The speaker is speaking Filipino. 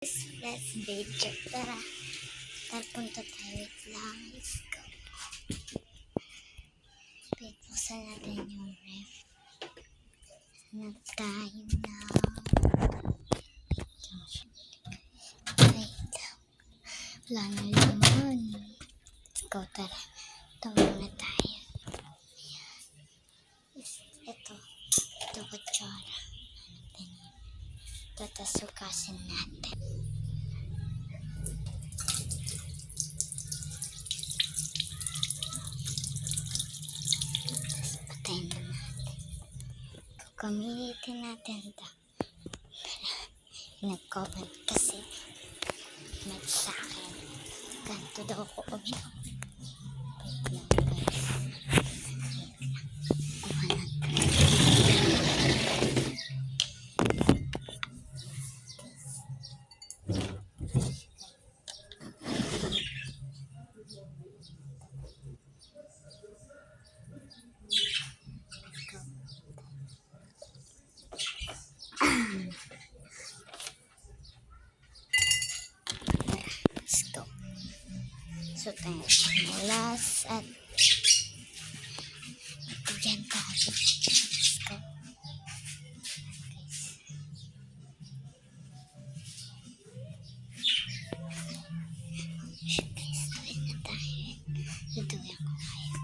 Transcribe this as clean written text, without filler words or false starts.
Let's video. Tara. Punta tayo lang. Let's go. Wait, buksan natin yung ref. Hanap tayo na. Wait. Wala na naman. Let's go, tara. Tawag na tayo. Ito. Ito kutsara. Tatasukasin natin. Patayin na natin. Gagamitin natin ito. Nag-comment kasi sa akin. Ganito daw ako uminom. Wait lang guys. Kuha natin. Let's go. So tayo simulas at magpigyan tayo. Let's go. Guys, tawid na tayo. Lutuin ko kayo.